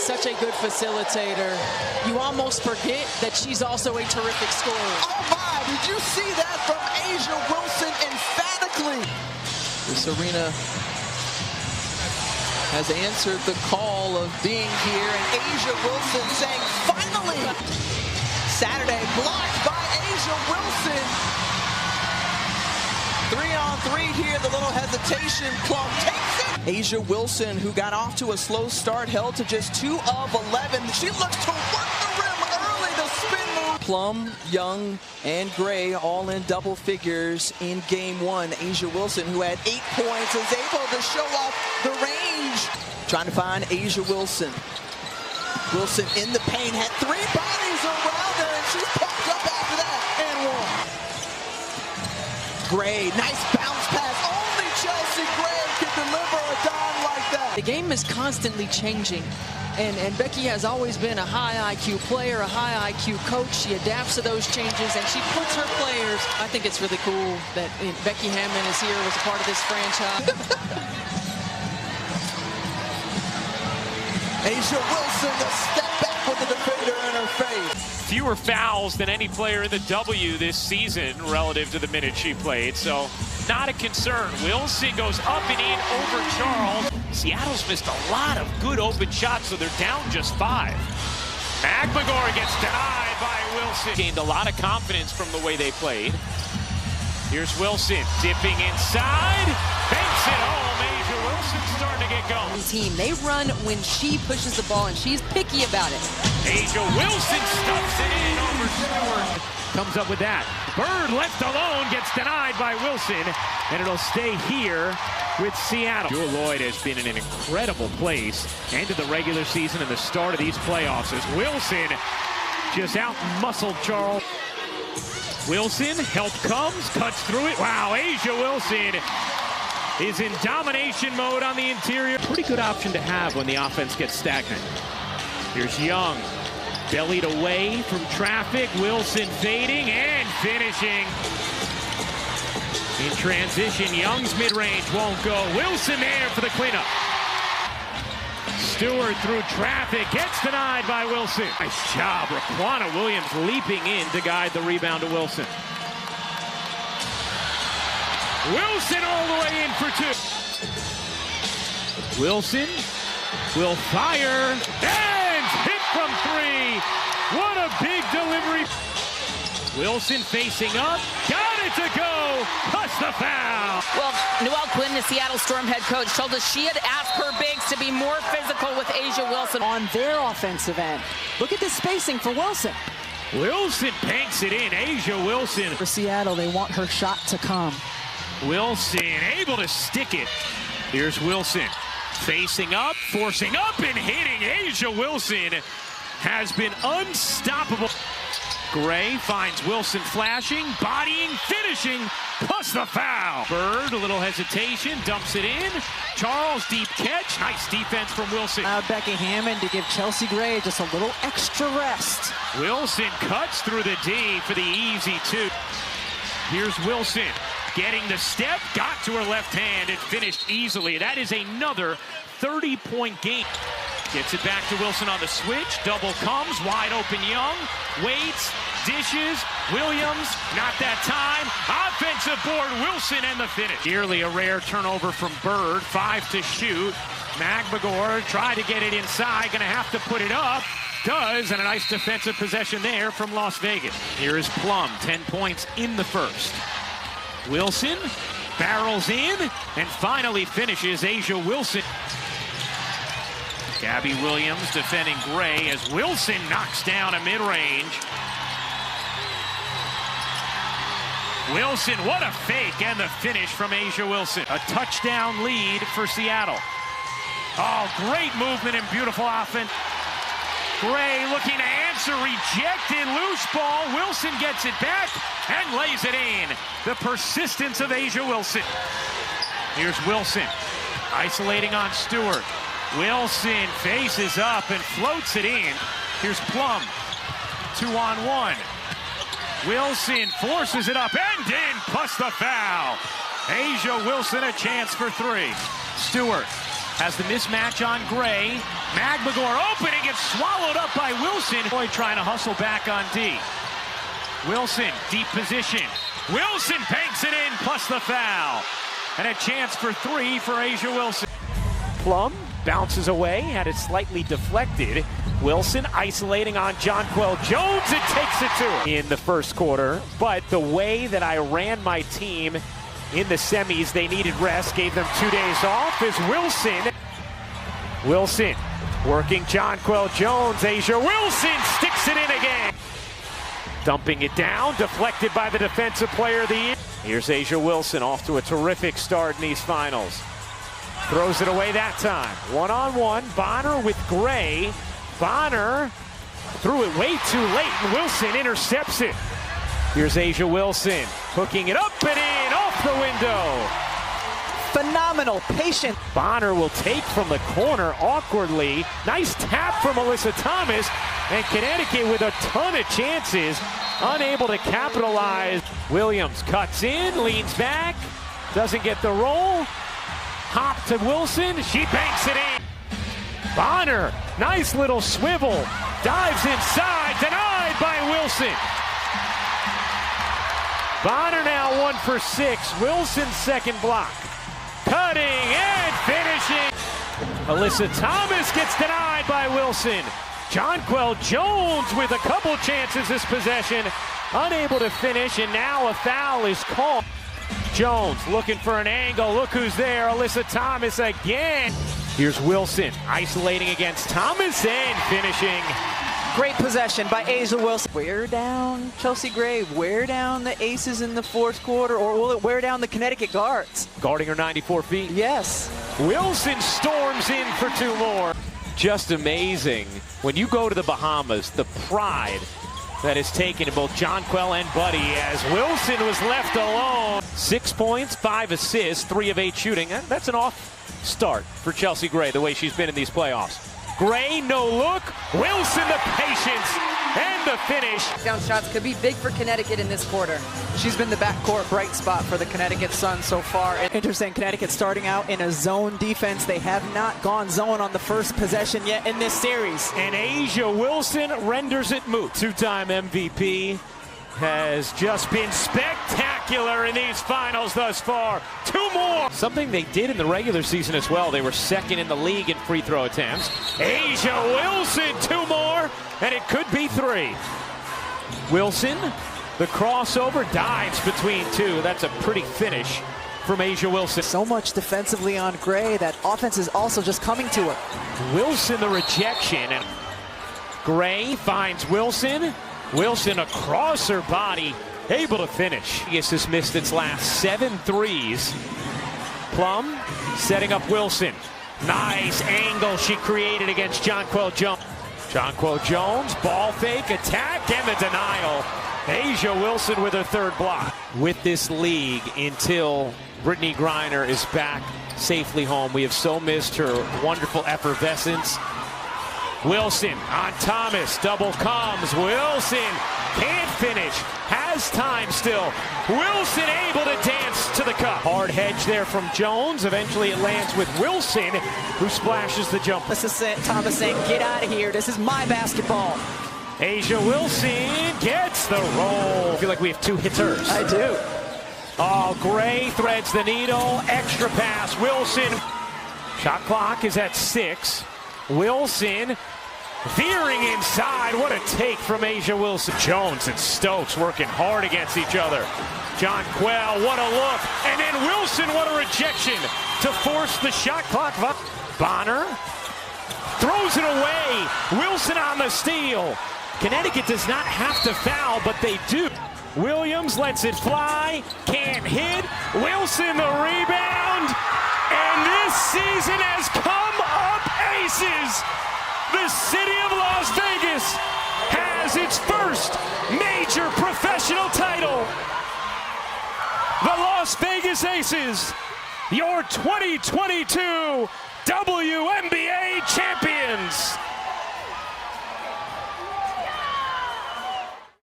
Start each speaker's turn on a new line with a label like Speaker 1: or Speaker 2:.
Speaker 1: such a good facilitator. You almost forget that she's also a terrific scorer.
Speaker 2: Oh my, did you see that from A'ja Wilson emphatically? This arena has answered the call of being here, and A'ja Wilson saying, finally! Saturday, blocked by A'ja Wilson. 3-on-3 here, the little hesitation. Plum takes it. A'ja Wilson, who got off to a slow start, held to just 2 of 11. She looks to work the rim early, the spin move. Plum, Young, and Gray all in double figures in game 1. A'ja Wilson, who had 8 points, is able to show off the range. Trying to find A'ja Wilson. Wilson in the paint, had 3 bodies around her, and she's pumped up after that, and 1. Gray, nice bounce pass. Only Chelsea Gray can deliver a dime like that.
Speaker 1: The game is constantly changing, and Becky has always been a high IQ player, a high IQ coach. She adapts to those changes, and she puts her players. I think it's really cool that Becky Hammon is here, was a part of this franchise.
Speaker 2: A'ja Wilson, the step back with the defender in her face.
Speaker 3: Fewer fouls than any player in the W this season relative to the minutes she played, so not a concern. Wilson goes up and in over Charles. Seattle's missed a lot of good open shots, so they're down just 5. McMagor gets denied by Wilson. Gained a lot of confidence from the way they played. Here's Wilson dipping inside, banks it home. A'ja Wilson starting to get going.
Speaker 4: Team, they run when she pushes the ball, and she's picky about it.
Speaker 3: A'ja Wilson stuffs it in over Stewart. Comes up with that. Bird left alone, gets denied by Wilson, and it'll stay here with Seattle. Jewel Lloyd has been in an incredible place. End of the regular season and the start of these playoffs as Wilson just out-muscled Charles. Wilson, help comes, cuts through it. Wow, A'ja Wilson is in domination mode on the interior. Pretty good option to have when the offense gets stagnant. Here's Young, bellied away from traffic. Wilson fading and finishing. In transition, Young's mid-range won't go. Wilson there for the cleanup. Stewart through traffic, gets denied by Wilson. Nice job, Raquana Williams leaping in to guide the rebound to Wilson. Wilson all the way in for 2. Wilson will fire and hit from 3. What a big delivery. Wilson facing up, got it to go, plus the foul.
Speaker 4: Well, Noelle Quinn, the Seattle Storm head coach, told us she had asked her bigs to be more physical with A'ja Wilson
Speaker 1: On their offensive end. Look at the spacing for Wilson.
Speaker 3: Wilson banks it in. A'ja Wilson.
Speaker 1: For Seattle, they want her shot to come.
Speaker 3: Wilson able to stick it. Here's Wilson facing up, forcing up and hitting. A'ja Wilson has been unstoppable. Gray finds Wilson flashing, bodying, finishing, plus the foul. Bird, a little hesitation, dumps it in. Charles, deep catch. Nice defense from Wilson.
Speaker 1: Becky Hammon to give Chelsea Gray just a little extra rest.
Speaker 3: Wilson cuts through the D for the easy 2. Here's Wilson getting the step, got to her left hand and finished easily. That is another 30-point game. Gets it back to Wilson on the switch. Double comes, wide open Young. Waits, dishes, Williams, not that time. Offensive board, Wilson and the finish. Nearly a rare turnover from Bird. 5 to shoot. McMagor tried to get it inside, gonna have to put it up. Does, and a nice defensive possession there from Las Vegas. Here is Plum, 10 points in the first. Wilson barrels in and finally finishes. A'ja Wilson. Gabby Williams defending Gray as Wilson knocks down a mid-range. Wilson, what a fake, and the finish from A'ja Wilson. A touchdown lead for Seattle. Oh, great movement and beautiful offense. Gray looking to answer, rejected, loose ball. Wilson gets it back and lays it in. The persistence of A'ja Wilson. Here's Wilson, isolating on Stewart. Wilson faces up and floats it in. Here's Plum, 2-on-1. Wilson forces it up and in, plus the foul. A'ja Wilson a chance for 3. Stewart Has the mismatch on Gray. Magmagor open and gets swallowed up by Wilson. Boyd trying to hustle back on D. Wilson, deep position. Wilson banks it in, plus the foul. And a chance for three for Asia Wilson. Plum bounces away, had it slightly deflected. Wilson isolating on Jonquel Jones and takes it to him in the first quarter. But the way that I ran my team in the semis, they needed rest, gave them 2 days off, is Wilson working Jonquel Jones. Asia Wilson sticks it in again. Dumping it down, deflected by the defensive player of the year. Here's Asia Wilson off to a terrific start in these finals. Throws it away that time. One-on-one, Bonner with Gray. Bonner threw it way too late, and Wilson intercepts it. Here's Asia Wilson, hooking it up and in, off the window.
Speaker 2: Phenomenal, patient.
Speaker 3: Bonner will take from the corner awkwardly. Nice tap from Alyssa Thomas, and Connecticut with a ton of chances, unable to capitalize. Williams cuts in, leans back, doesn't get the roll. Hop to Wilson, she banks it in. Bonner, nice little swivel, dives inside, denied by Wilson. Bonner now 1 for 6. Wilson's second block. Cutting and finishing. Alyssa Thomas gets denied by Wilson. Jonquel Jones with a couple chances this possession, unable to finish, and now a foul is called. Jones looking for an angle. Look who's there. Alyssa Thomas again. Here's Wilson isolating against Thomas and finishing.
Speaker 2: Great possession by Asia Wilson. Wear down Chelsea Gray, wear down the Aces in the fourth quarter, or will it wear down the Connecticut guards?
Speaker 3: Guarding her 94 feet.
Speaker 2: Yes.
Speaker 3: Wilson storms in for 2 more. Just amazing. When you go to the Bahamas, the pride that is taken in both Jonquel and Buddy as Wilson was left alone. 6 points, 5 assists, 3 of 8 shooting. That's an off start for Chelsea Gray, the way she's been in these playoffs. Gray, no look. Wilson, the patience and the finish.
Speaker 5: Down shots could be big for Connecticut in this quarter.
Speaker 2: She's been the backcourt bright spot for the Connecticut Sun so far. Interesting, Connecticut starting out in a zone defense. They have not gone zone on the first possession yet in this series.
Speaker 3: And Asia Wilson renders it moot. 2-time MVP has just been spectacular in these finals thus far. 2 more. Something they did in the regular season as well. They were second in the league in free throw attempts. Asia Wilson, 2 more, and it could be 3. Wilson, the crossover, dives between 2. That's a pretty finish from Asia Wilson.
Speaker 2: So much defensively on Gray. That offense is also just coming to her.
Speaker 3: Wilson, the rejection. And Gray finds Wilson. Wilson across her body, able to finish. Vegas has missed its last 7 threes. Plum setting up Wilson. Nice angle she created against Jonquel Jones. Jonquel Jones, ball fake, attack, and the denial. Asia Wilson with her 3rd block. With this league until Brittany Griner is back safely home. We have so missed her wonderful effervescence. Wilson on Thomas, double comes. Wilson can't finish, has time still. Wilson able to dance to the cup. Hard hedge there from Jones. Eventually it lands with Wilson, who splashes the jumper.
Speaker 2: This is Thomas saying, get out of here. This is my basketball.
Speaker 3: Asia Wilson gets the roll. I feel like we have 2 hitters.
Speaker 2: I do.
Speaker 3: Oh, Gray threads the needle. Extra pass. Wilson. Shot clock is at 6. Wilson veering inside. What a take from Asia Wilson. Jones and Stokes working hard against each other. Jonquel, what a look. And then Wilson, what a rejection to force the shot clock. Bonner throws it away. Wilson on the steal. Connecticut does not have to foul, but they do. Williams lets it fly. Can't hit. Wilson the rebound. And this season has come up aces. The city of Las Vegas has its first major professional title. The Las Vegas Aces, your 2022 WNBA champions.